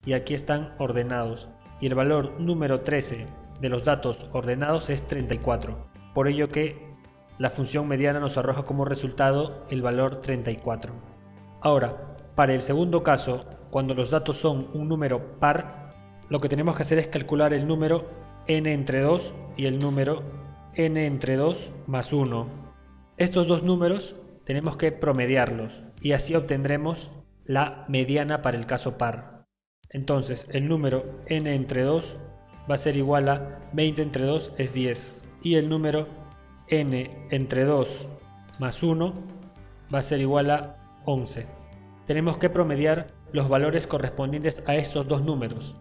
y aquí están ordenados, y el valor número 13 de los datos ordenados es 34, por ello que la función mediana nos arroja como resultado el valor 34. Ahora, para el segundo caso, cuando los datos son un número par, lo que tenemos que hacer es calcular el número n entre 2 y el número n entre 2 más 1. Estos dos números tenemos que promediarlos y así obtendremos la mediana para el caso par. Entonces el número n entre 2 va a ser igual a 20 entre 2 es 10 y el número n entre 2 más 1 va a ser igual a 11. Tenemos que promediar los valores correspondientes a estos dos números.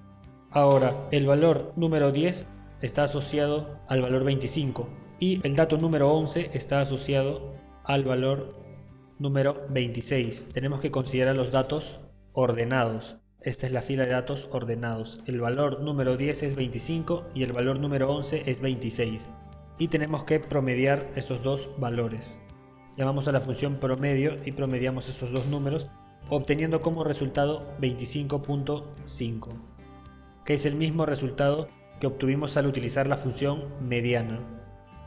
Ahora, el valor número 10 está asociado al valor 25 y el dato número 11 está asociado al valor número 26. Tenemos que considerar los datos ordenados. Esta es la fila de datos ordenados. El valor número 10 es 25 y el valor número 11 es 26. Y tenemos que promediar estos dos valores. Llamamos a la función promedio y promediamos estos dos números, obteniendo como resultado 25.5, que es el mismo resultado que obtuvimos al utilizar la función mediana.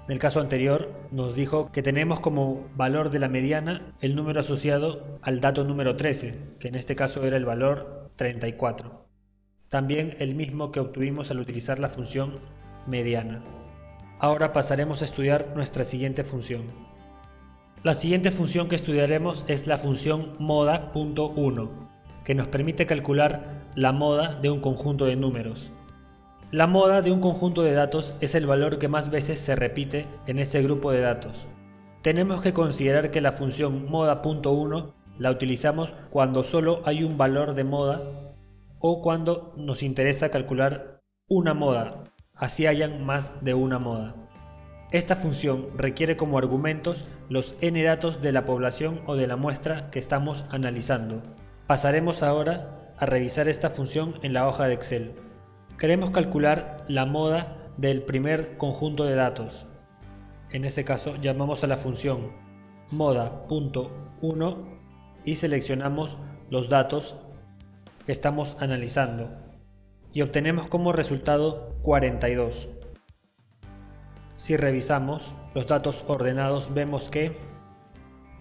En el caso anterior nos dijo que tenemos como valor de la mediana el número asociado al dato número 13, que en este caso era el valor 34. También el mismo que obtuvimos al utilizar la función mediana. Ahora pasaremos a estudiar nuestra siguiente función. La siguiente función que estudiaremos es la función moda.1, que nos permite calcular la moda de un conjunto de números. La moda de un conjunto de datos es el valor que más veces se repite en ese grupo de datos. Tenemos que considerar que la función moda.1 la utilizamos cuando solo hay un valor de moda o cuando nos interesa calcular una moda, así hayan más de una moda. Esta función requiere como argumentos los n datos de la población o de la muestra que estamos analizando. Pasaremos ahora a revisar esta función en la hoja de Excel. Queremos calcular la moda del primer conjunto de datos. En ese caso llamamos a la función moda.1 y seleccionamos los datos que estamos analizando y obtenemos como resultado 42. Si revisamos los datos ordenados vemos que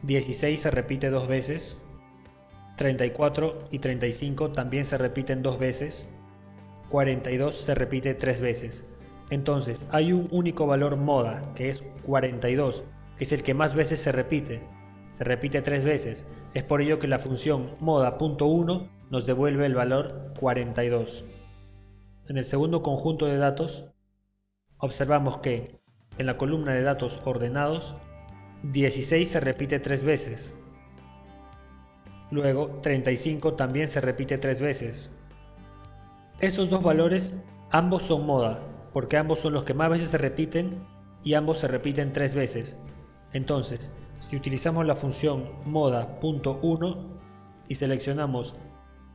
16 se repite dos veces, 34 y 35 también se repiten dos veces, 42 se repite tres veces. Entonces hay un único valor moda que es 42, que es el que más veces se repite tres veces. Es por ello que la función moda.1 nos devuelve el valor 42. En el segundo conjunto de datos observamos que en la columna de datos ordenados 16 se repite tres veces. Luego 35 también se repite tres veces. Esos dos valores ambos son moda, porque ambos son los que más veces se repiten y ambos se repiten tres veces. Entonces, si utilizamos la función moda.1 y seleccionamos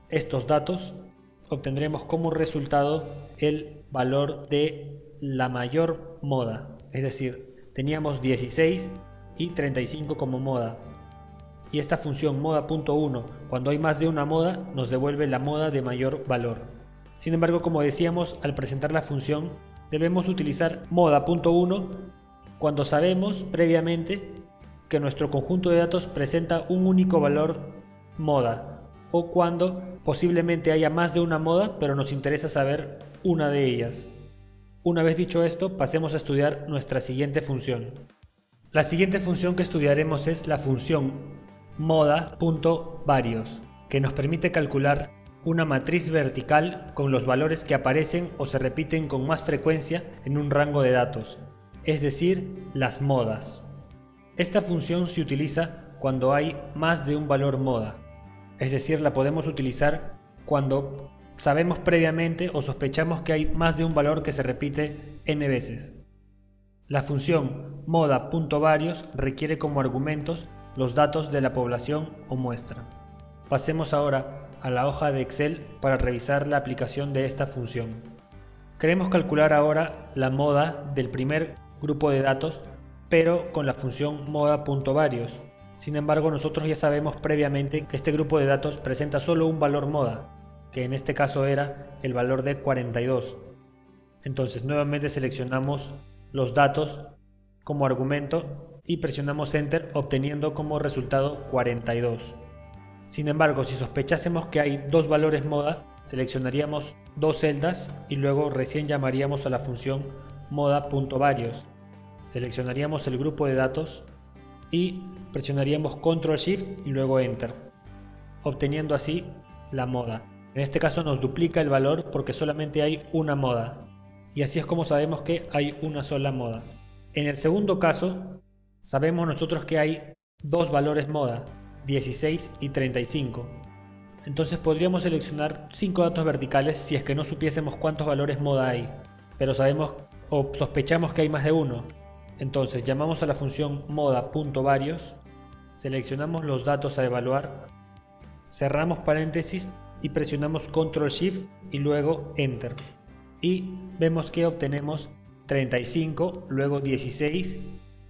estos datos, obtendremos como resultado el valor de la mayor moda. Es decir, teníamos 16 y 35 como moda. Y esta función moda.1, cuando hay más de una moda, nos devuelve la moda de mayor valor. Sin embargo, como decíamos, al presentar la función, debemos utilizar moda.1 cuando sabemos previamente que nuestro conjunto de datos presenta un único valor moda, o cuando posiblemente haya más de una moda, pero nos interesa saber una de ellas. Una vez dicho esto, pasemos a estudiar nuestra siguiente función. La siguiente función que estudiaremos es la función moda.varios, que nos permite calcular una matriz vertical con los valores que aparecen o se repiten con más frecuencia en un rango de datos, es decir, las modas. Esta función se utiliza cuando hay más de un valor moda, es decir, la podemos utilizar cuando sabemos previamente o sospechamos que hay más de un valor que se repite n veces. La función moda.varios requiere como argumentos los datos de la población o muestra. Pasemos ahora a la hoja de Excel para revisar la aplicación de esta función. Queremos calcular ahora la moda del primer grupo de datos, pero con la función moda.varios. Sin embargo, nosotros ya sabemos previamente que este grupo de datos presenta solo un valor moda. que en este caso era el valor de 42. Entonces nuevamente seleccionamos los datos como argumento y presionamos Enter, obteniendo como resultado 42. Sin embargo, si sospechásemos que hay dos valores moda, seleccionaríamos dos celdas y luego recién llamaríamos a la función moda.varios. Seleccionaríamos el grupo de datos y presionaríamos Ctrl Shift y luego Enter, obteniendo así la moda. En este caso nos duplica el valor porque solamente hay una moda, y así es como sabemos que hay una sola moda. En el segundo caso, sabemos nosotros que hay dos valores moda, 16 y 35. Entonces podríamos seleccionar 5 datos verticales si es que no supiésemos cuántos valores moda hay, pero sabemos o sospechamos que hay más de uno. Entonces llamamos a la función moda.varios, seleccionamos los datos a evaluar, cerramos paréntesis y presionamos Ctrl Shift y luego Enter. Y vemos que obtenemos 35, luego 16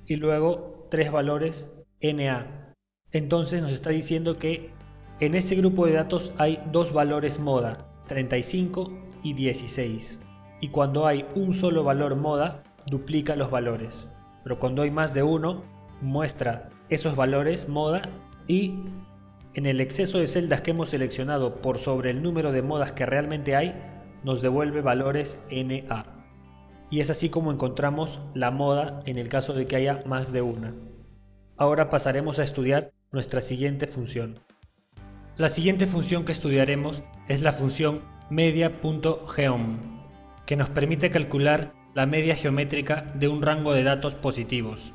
y luego 3 valores NA. Entonces nos está diciendo que en ese grupo de datos hay dos valores moda, 35 y 16. Y cuando hay un solo valor moda, duplica los valores. Pero cuando hay más de uno, muestra esos valores moda y en el exceso de celdas que hemos seleccionado por sobre el número de modas que realmente hay, nos devuelve valores NA. Y es así como encontramos la moda en el caso de que haya más de una. Ahora pasaremos a estudiar nuestra siguiente función. La siguiente función que estudiaremos es la función media.geom, que nos permite calcular la media geométrica de un rango de datos positivos.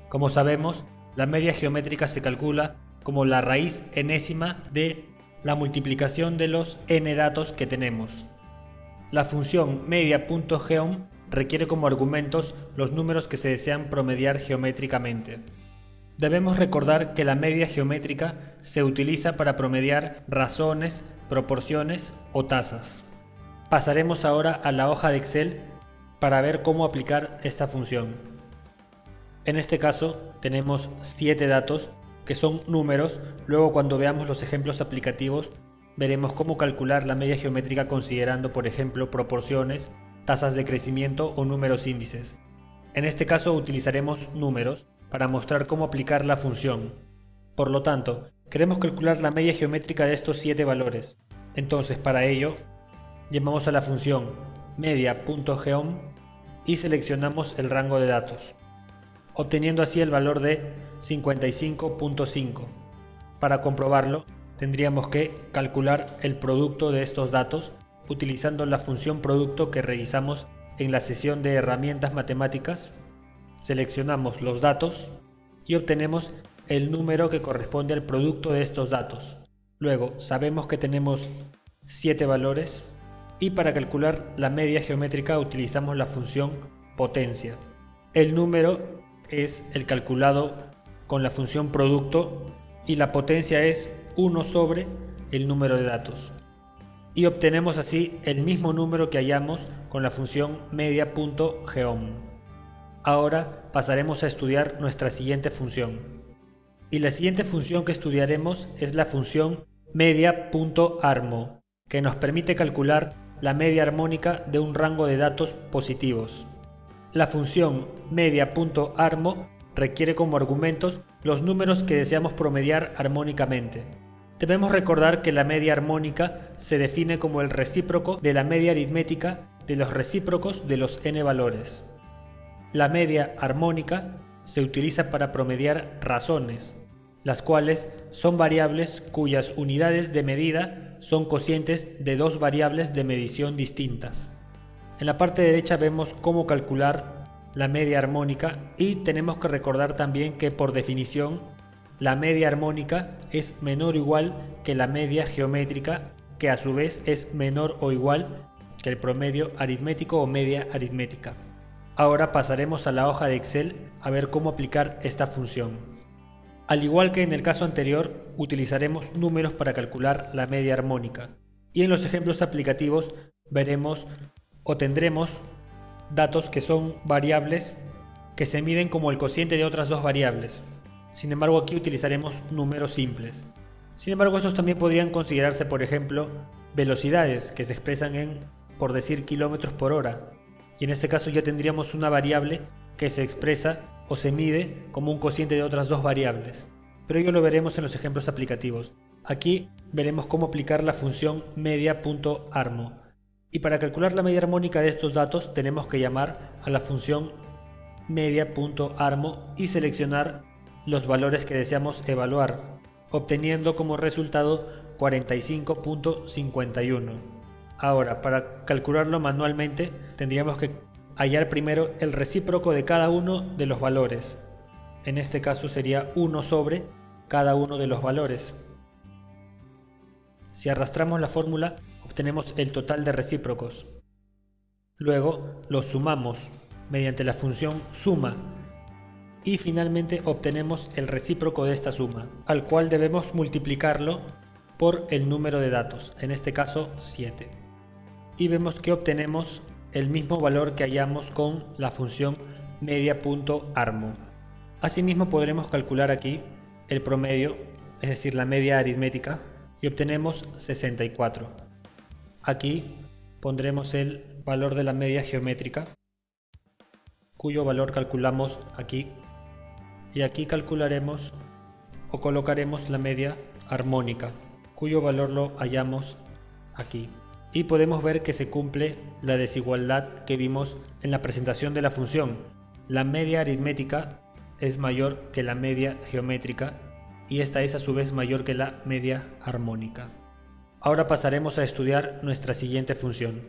Como sabemos, la media geométrica se calcula como la raíz enésima de la multiplicación de los n datos que tenemos. La función media.geom requiere como argumentos los números que se desean promediar geométricamente. Debemos recordar que la media geométrica se utiliza para promediar razones, proporciones o tasas. Pasaremos ahora a la hoja de Excel para ver cómo aplicar esta función. En este caso tenemos 7 datos que son números. Luego cuando veamos los ejemplos aplicativos veremos cómo calcular la media geométrica considerando, por ejemplo, proporciones, tasas de crecimiento o números índices. En este caso utilizaremos números para mostrar cómo aplicar la función. Por lo tanto, queremos calcular la media geométrica de estos 7 valores. Entonces, para ello, llamamos a la función media.geom y seleccionamos el rango de datos, obteniendo así el valor de 55.5. Para comprobarlo, tendríamos que calcular el producto de estos datos utilizando la función producto que revisamos en la sesión de herramientas matemáticas. Seleccionamos los datos y obtenemos el número que corresponde al producto de estos datos. Luego sabemos que tenemos 7 valores y para calcular la media geométrica utilizamos la función potencia. El número es el calculado con la función producto y la potencia es 1 sobre el número de datos. Y obtenemos así el mismo número que hallamos con la función media.geom. Ahora pasaremos a estudiar nuestra siguiente función. Y la siguiente función que estudiaremos es la función media.armo, que nos permite calcular la media armónica de un rango de datos positivos. La función media.armo requiere como argumentos los números que deseamos promediar armónicamente. Debemos recordar que la media armónica se define como el recíproco de la media aritmética de los recíprocos de los n valores. La media armónica se utiliza para promediar razones, las cuales son variables cuyas unidades de medida son cocientes de dos variables de medición distintas. En la parte derecha vemos cómo calcular la media armónica y tenemos que recordar también que por definición la media armónica es menor o igual que la media geométrica, que a su vez es menor o igual que el promedio aritmético o media aritmética. Ahora pasaremos a la hoja de Excel a ver cómo aplicar esta función. Al igual que en el caso anterior, utilizaremos números para calcular la media armónica. Y en los ejemplos aplicativos veremos o tendremos datos que son variables que se miden como el cociente de otras dos variables. Sin embargo, aquí utilizaremos números simples. Sin embargo, estos también podrían considerarse, por ejemplo, velocidades que se expresan en, por decir, kilómetros por hora. Y en este caso ya tendríamos una variable que se expresa o se mide como un cociente de otras dos variables. Pero ello lo veremos en los ejemplos aplicativos. Aquí veremos cómo aplicar la función media.armo. Y para calcular la media armónica de estos datos tenemos que llamar a la función media.armo y seleccionar los valores que deseamos evaluar, obteniendo como resultado 45.51. Ahora, para calcularlo manualmente tendríamos que hallar primero el recíproco de cada uno de los valores. En este caso sería 1 sobre cada uno de los valores. Si arrastramos la fórmula, obtenemos el total de recíprocos. Luego los sumamos mediante la función suma y finalmente obtenemos el recíproco de esta suma, al cual debemos multiplicarlo por el número de datos, en este caso 7. Y vemos que obtenemos el mismo valor que hallamos con la función media.armo. Asimismo podremos calcular aquí el promedio, es decir, la media aritmética, y obtenemos 64. Aquí pondremos el valor de la media geométrica, cuyo valor calculamos aquí, y aquí calcularemos o colocaremos la media armónica, cuyo valor lo hallamos aquí. Y podemos ver que se cumple la desigualdad que vimos en la presentación de la función. La media aritmética es mayor que la media geométrica y esta es a su vez mayor que la media armónica. Ahora pasaremos a estudiar nuestra siguiente función.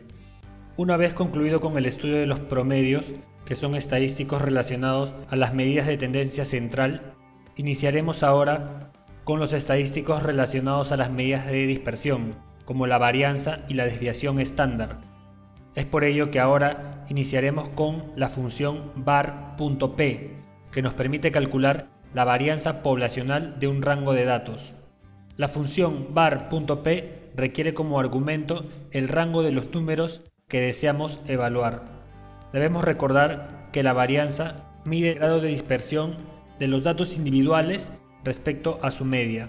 Una vez concluido con el estudio de los promedios, que son estadísticos relacionados a las medidas de tendencia central, iniciaremos ahora con los estadísticos relacionados a las medidas de dispersión, como la varianza y la desviación estándar. Es por ello que ahora iniciaremos con la función var.p, que nos permite calcular la varianza poblacional de un rango de datos. La función var.p requiere como argumento el rango de los números que deseamos evaluar. Debemos recordar que la varianza mide el grado de dispersión de los datos individuales respecto a su media.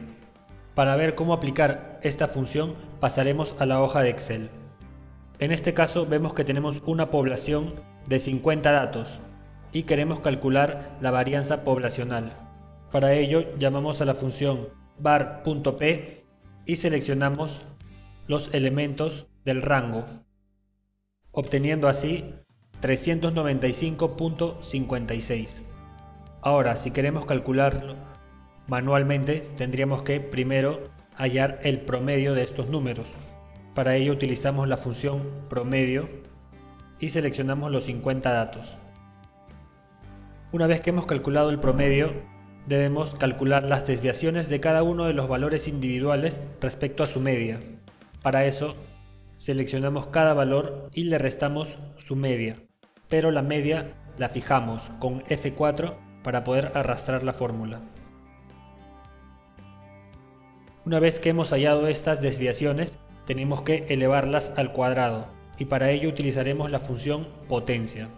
Para ver cómo aplicar esta función pasaremos a la hoja de Excel. En este caso vemos que tenemos una población de 50 datos y queremos calcular la varianza poblacional. Para ello llamamos a la función var.p y seleccionamos los elementos del rango, obteniendo así 395.56. Ahora, si queremos calcularlo manualmente, tendríamos que primero hallar el promedio de estos números. Para ello utilizamos la función promedio y seleccionamos los 50 datos. Una vez que hemos calculado el promedio, debemos calcular las desviaciones de cada uno de los valores individuales respecto a su media. Para eso, seleccionamos cada valor y le restamos su media, pero la media la fijamos con F4 para poder arrastrar la fórmula. Una vez que hemos hallado estas desviaciones, tenemos que elevarlas al cuadrado y para ello utilizaremos la función potencia,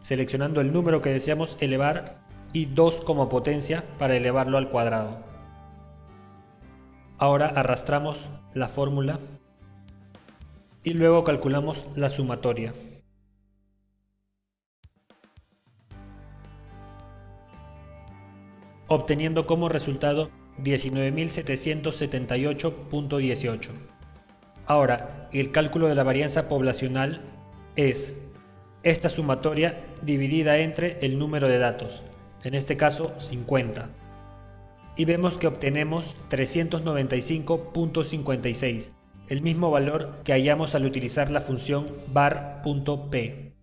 seleccionando el número que deseamos elevar y 2 como potencia para elevarlo al cuadrado. Ahora arrastramos la fórmula y luego calculamos la sumatoria. Obteniendo como resultado 19.778.18. Ahora, el cálculo de la varianza poblacional es esta sumatoria dividida entre el número de datos, en este caso 50. Y vemos que obtenemos 395.56, el mismo valor que hallamos al utilizar la función var.p.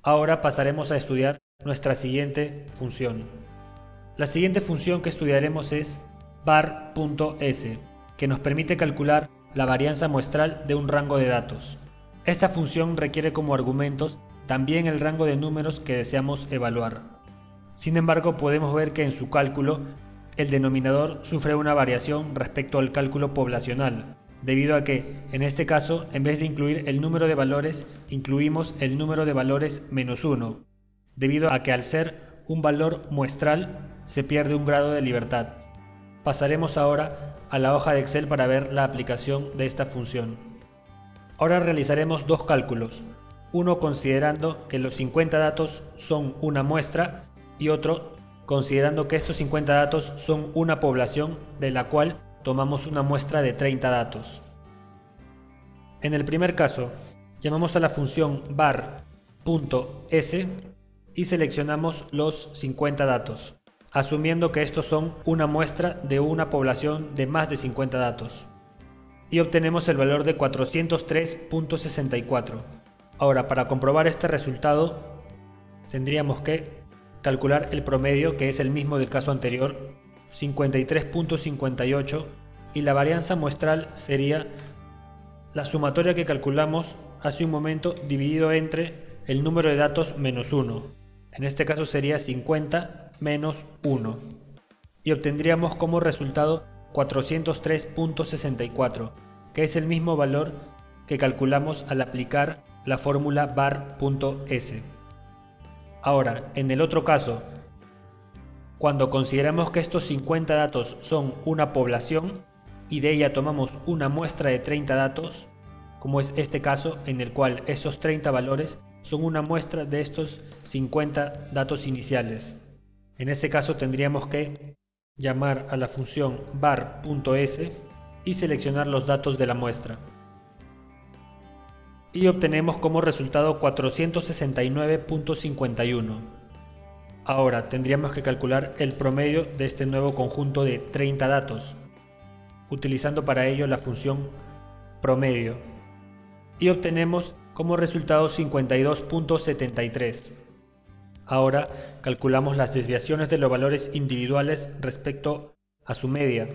Ahora pasaremos a estudiar nuestra siguiente función. La siguiente función que estudiaremos es var.s, que nos permite calcular la varianza muestral de un rango de datos. Esta función requiere como argumentos también el rango de números que deseamos evaluar. Sin embargo, podemos ver que en su cálculo el denominador sufre una variación respecto al cálculo poblacional, debido a que, en este caso, en vez de incluir el número de valores, incluimos el número de valores menos 1, debido a que al ser un valor muestral se pierde un grado de libertad. Pasaremos ahora a la hoja de Excel para ver la aplicación de esta función. Ahora realizaremos dos cálculos, uno considerando que los 50 datos son una muestra y otro considerando que estos 50 datos son una población de la cual tomamos una muestra de 30 datos. En el primer caso, llamamos a la función var.s y seleccionamos los 50 datos, asumiendo que estos son una muestra de una población de más de 50 datos. Y obtenemos el valor de 403.64. Ahora, para comprobar este resultado, tendríamos que calcular el promedio, que es el mismo del caso anterior, 53.58, y la varianza muestral sería la sumatoria que calculamos hace un momento dividido entre el número de datos menos 1. En este caso sería 50 menos 1. Y obtendríamos como resultado 403.64, que es el mismo valor que calculamos al aplicar la fórmula var.s. Ahora, en el otro caso, cuando consideramos que estos 50 datos son una población y de ella tomamos una muestra de 30 datos, como es este caso en el cual esos 30 valores son una muestra de estos 50 datos iniciales. En ese caso tendríamos que llamar a la función var.s y seleccionar los datos de la muestra. Y obtenemos como resultado 469.51. Ahora tendríamos que calcular el promedio de este nuevo conjunto de 30 datos, utilizando para ello la función promedio. Y obtenemos como resultado 52.73. Ahora calculamos las desviaciones de los valores individuales respecto a su media,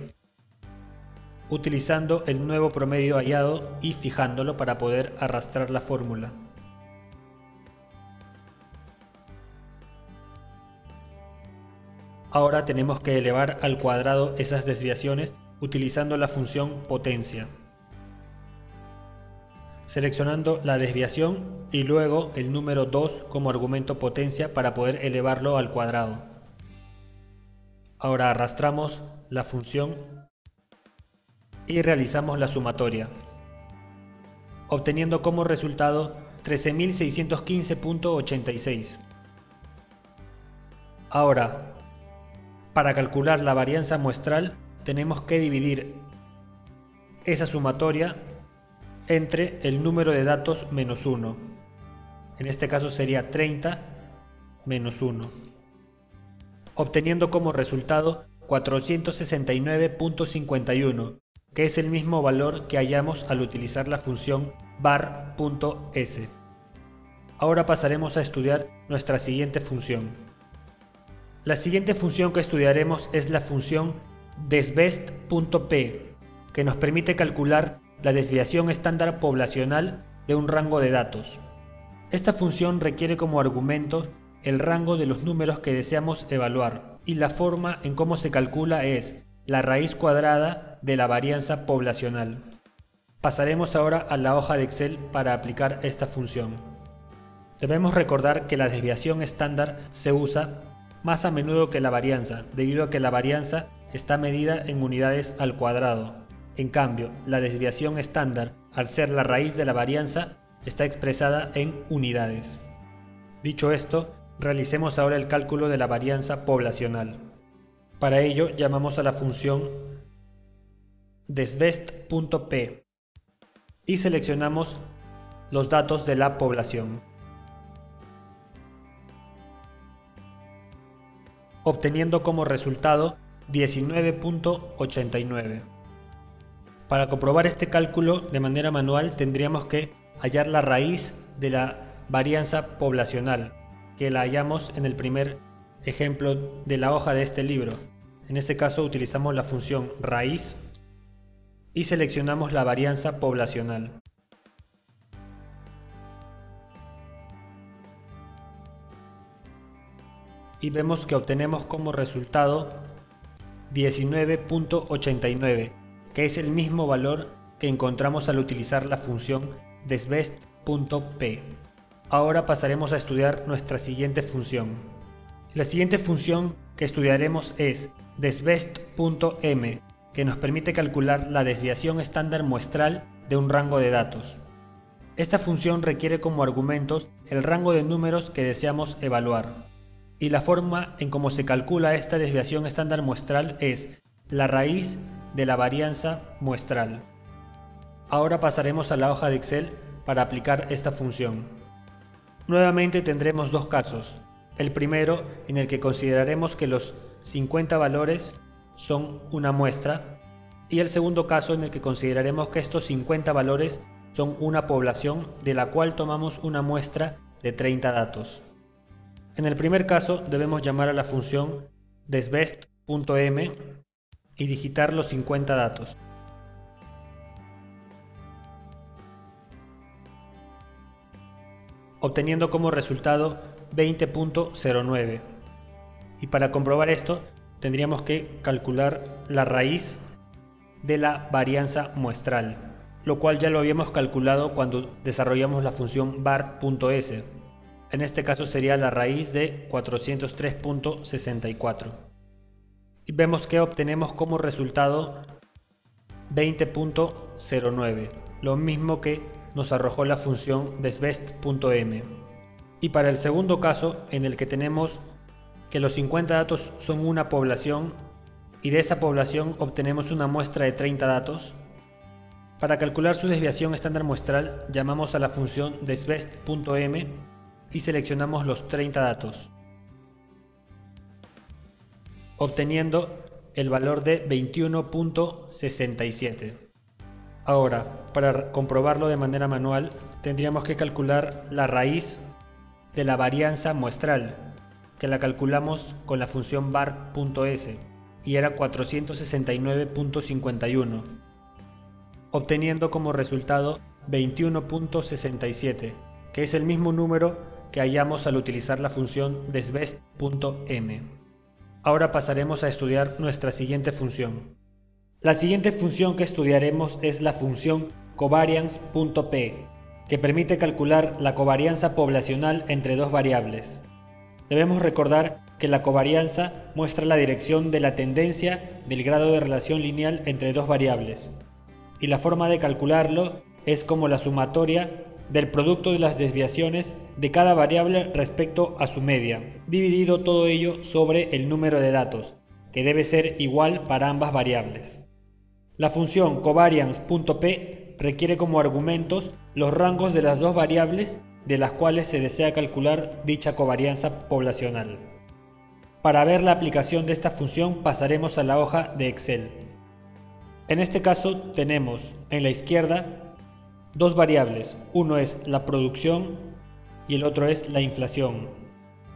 utilizando el nuevo promedio hallado y fijándolo para poder arrastrar la fórmula. Ahora tenemos que elevar al cuadrado esas desviaciones utilizando la función potencia, seleccionando la desviación y luego el número 2 como argumento potencia para poder elevarlo al cuadrado. Ahora arrastramos la función y realizamos la sumatoria, obteniendo como resultado 13.615.86. Ahora, para calcular la varianza muestral, tenemos que dividir esa sumatoria entre el número de datos menos 1. En este caso sería 30 menos 1, obteniendo como resultado 469.51, que es el mismo valor que hallamos al utilizar la función var.s. Ahora pasaremos a estudiar nuestra siguiente función. La siguiente función que estudiaremos es la función desbest.p, que nos permite calcular la desviación estándar poblacional de un rango de datos. Esta función requiere como argumento el rango de los números que deseamos evaluar, y la forma en cómo se calcula es la raíz cuadrada de la varianza poblacional. Pasaremos ahora a la hoja de Excel para aplicar esta función. Debemos recordar que la desviación estándar se usa más a menudo que la varianza, debido a que la varianza está medida en unidades al cuadrado. En cambio, la desviación estándar, al ser la raíz de la varianza, está expresada en unidades. Dicho esto, realicemos ahora el cálculo de la varianza poblacional. Para ello, llamamos a la función desbest.p y seleccionamos los datos de la población, obteniendo como resultado 19.89. Para comprobar este cálculo de manera manual tendríamos que hallar la raíz de la varianza poblacional, que la hallamos en el primer ejemplo de la hoja de este libro. En este caso utilizamos la función raíz y seleccionamos la varianza poblacional. Y vemos que obtenemos como resultado 19.89, que es el mismo valor que encontramos al utilizar la función desbest.p. Ahora pasaremos a estudiar nuestra siguiente función. La siguiente función que estudiaremos es desbest.m, que nos permite calcular la desviación estándar muestral de un rango de datos. Esta función requiere como argumentos el rango de números que deseamos evaluar, y la forma en cómo se calcula esta desviación estándar muestral es la raíz de la varianza muestral. Ahora pasaremos a la hoja de Excel para aplicar esta función. Nuevamente tendremos dos casos. El primero, en el que consideraremos que los 50 valores son una muestra, y el segundo caso en el que consideraremos que estos 50 valores son una población de la cual tomamos una muestra de 30 datos. En el primer caso debemos llamar a la función desbest.m y digitar los 50 datos. Obteniendo como resultado 20.09. Y para comprobar esto tendríamos que calcular la raíz de la varianza muestral, lo cual ya lo habíamos calculado cuando desarrollamos la función var.s. En este caso sería la raíz de 403.64. Y vemos que obtenemos como resultado 20.09, lo mismo que nos arrojó la función desbest.m. Y para el segundo caso, en el que tenemos que los 50 datos son una población y de esa población obtenemos una muestra de 30 datos, para calcular su desviación estándar muestral llamamos a la función desbest.m y seleccionamos los 30 datos, obteniendo el valor de 21.67. Ahora, para comprobarlo de manera manual, tendríamos que calcular la raíz de la varianza muestral, que la calculamos con la función var.s, y era 469.51. obteniendo como resultado 21.67, que es el mismo número que hallamos al utilizar la función desbest.m. Ahora pasaremos a estudiar nuestra siguiente función. La siguiente función que estudiaremos es la función covariance.p, que permite calcular la covarianza poblacional entre dos variables. Debemos recordar que la covarianza muestra la dirección de la tendencia del grado de relación lineal entre dos variables, y la forma de calcularlo es como la sumatoria del producto de las desviaciones de cada variable respecto a su media, dividido todo ello sobre el número de datos, que debe ser igual para ambas variables. La función covariance.p requiere como argumentos los rangos de las dos variables de las cuales se desea calcular dicha covarianza poblacional. Para ver la aplicación de esta función pasaremos a la hoja de Excel. En este caso tenemos en la izquierda dos variables, uno es la producción y el otro es la inflación.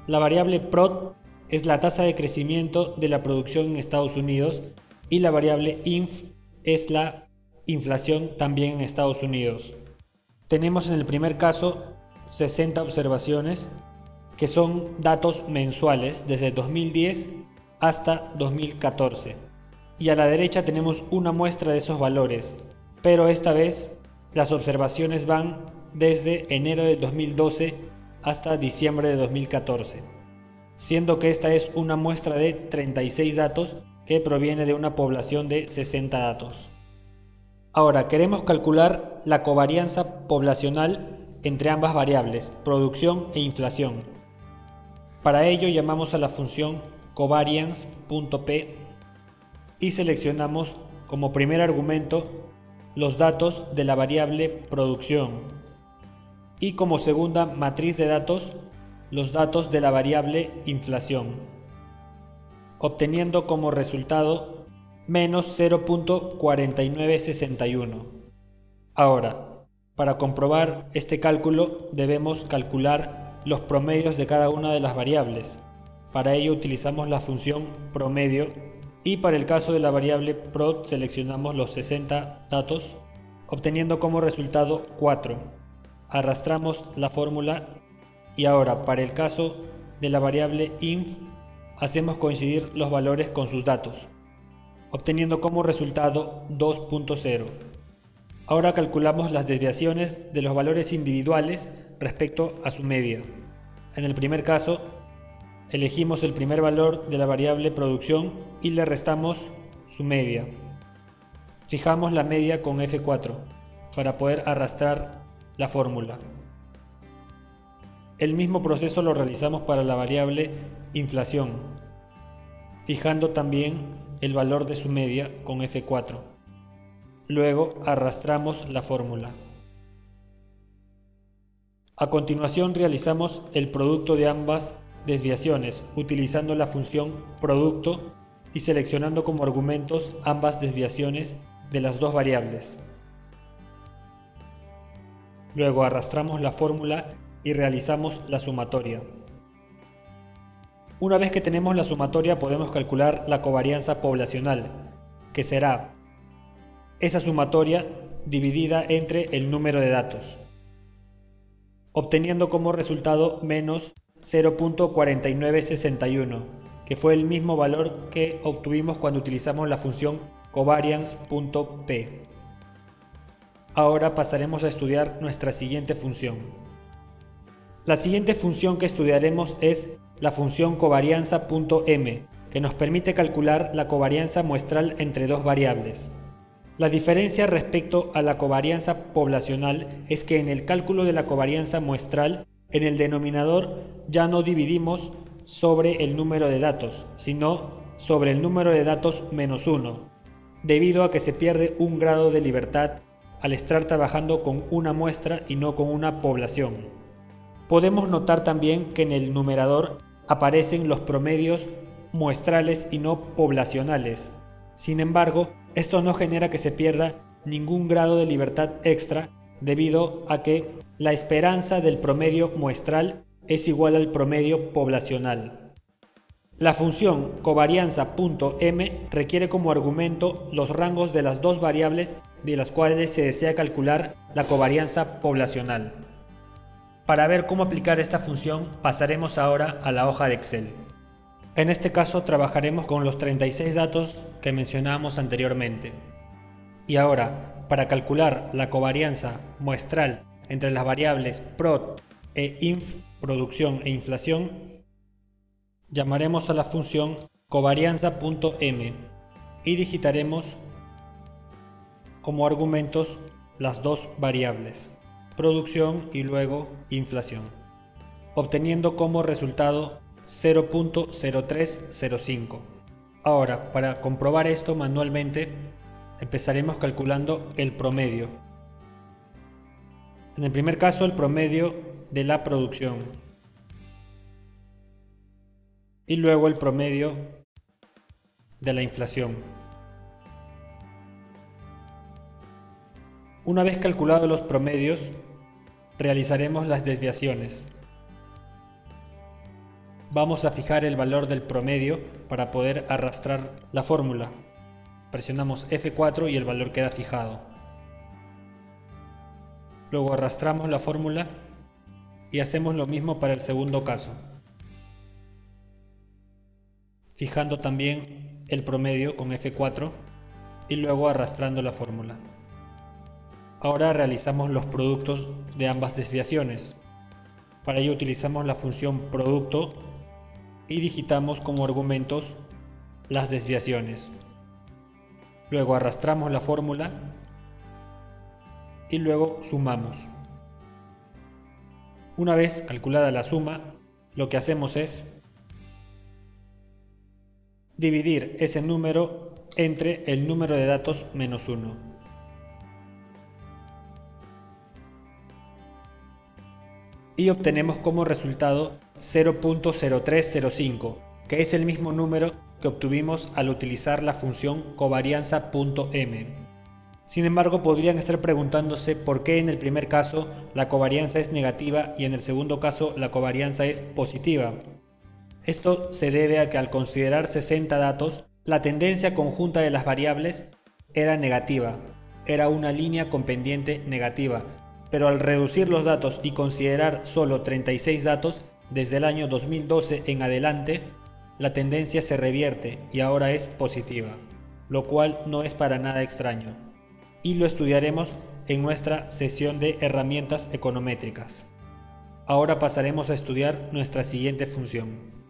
La variable prod es la tasa de crecimiento de la producción en Estados Unidos y la variable inf es la inflación también en Estados Unidos. Tenemos en el primer caso 60 observaciones que son datos mensuales desde 2010 hasta 2014. Y a la derecha tenemos una muestra de esos valores, pero esta vez las observaciones van desde enero de 2012 hasta diciembre de 2014, siendo que esta es una muestra de 36 datos que proviene de una población de 60 datos. Ahora queremos calcular la covarianza poblacional entre ambas variables, producción e inflación. Para ello llamamos a la función covariance.p y seleccionamos como primer argumento los datos de la variable producción y como segunda matriz de datos los datos de la variable inflación, obteniendo como resultado menos 0.4961. Ahora, para comprobar este cálculo debemos calcular los promedios de cada una de las variables. Para ello utilizamos la función promedio y para el caso de la variable prod seleccionamos los 60 datos, obteniendo como resultado 4. Arrastramos la fórmula y ahora para el caso de la variable inf hacemos coincidir los valores con sus datos, obteniendo como resultado 2.0. Ahora calculamos las desviaciones de los valores individuales respecto a su media. En el primer caso, elegimos el primer valor de la variable producción y le restamos su media. Fijamos la media con F4 para poder arrastrar la fórmula. El mismo proceso lo realizamos para la variable inflación, fijando también el valor de su media con F4. Luego arrastramos la fórmula. A continuación realizamos el producto de ambas desviaciones utilizando la función producto y seleccionando como argumentos ambas desviaciones de las dos variables. Luego arrastramos la fórmula y realizamos la sumatoria. Una vez que tenemos la sumatoria podemos calcular la covarianza poblacional, que será esa sumatoria dividida entre el número de datos, obteniendo como resultado menos 0.4961, que fue el mismo valor que obtuvimos cuando utilizamos la función covariance.p. Ahora pasaremos a estudiar nuestra siguiente función. La siguiente función que estudiaremos es la función covarianza.m, que nos permite calcular la covarianza muestral entre dos variables. La diferencia respecto a la covarianza poblacional es que en el cálculo de la covarianza muestral, en el denominador ya no dividimos sobre el número de datos, sino sobre el número de datos menos 1, debido a que se pierde un grado de libertad al estar trabajando con una muestra y no con una población. Podemos notar también que en el numerador aparecen los promedios muestrales y no poblacionales. Sin embargo, esto no genera que se pierda ningún grado de libertad extra debido a que la esperanza del promedio muestral es igual al promedio poblacional. La función covarianza.m requiere como argumento los rangos de las dos variables de las cuales se desea calcular la covarianza poblacional. Para ver cómo aplicar esta función pasaremos ahora a la hoja de Excel. En este caso trabajaremos con los 36 datos que mencionábamos anteriormente. Y ahora, para calcular la covarianza muestral entre las variables prod e inf, producción e inflación, llamaremos a la función covarianza.m y digitaremos como argumentos las dos variables, producción y luego inflación, obteniendo como resultado 0.0305. Ahora, para comprobar esto manualmente, empezaremos calculando el promedio. En el primer caso, el promedio de la producción. Y luego el promedio de la inflación. Una vez calculados los promedios, realizaremos las desviaciones. Vamos a fijar el valor del promedio para poder arrastrar la fórmula. Presionamos F4 y el valor queda fijado. Luego arrastramos la fórmula y hacemos lo mismo para el segundo caso, fijando también el promedio con F4 y luego arrastrando la fórmula. Ahora realizamos los productos de ambas desviaciones. Para ello utilizamos la función producto y digitamos como argumentos las desviaciones. Luego arrastramos la fórmula y luego sumamos. Una vez calculada la suma, lo que hacemos es dividir ese número entre el número de datos menos 1. Y obtenemos como resultado 0.0305, que es el mismo número que obtuvimos al utilizar la función covarianza.m. Sin embargo, podrían estar preguntándose por qué en el primer caso la covarianza es negativa y en el segundo caso la covarianza es positiva. Esto se debe a que al considerar 60 datos, la tendencia conjunta de las variables era negativa, era una línea con pendiente negativa, pero al reducir los datos y considerar solo 36 datos, desde el año 2012 en adelante, la tendencia se revierte y ahora es positiva, lo cual no es para nada extraño, y lo estudiaremos en nuestra sesión de herramientas econométricas. Ahora pasaremos a estudiar nuestra siguiente función.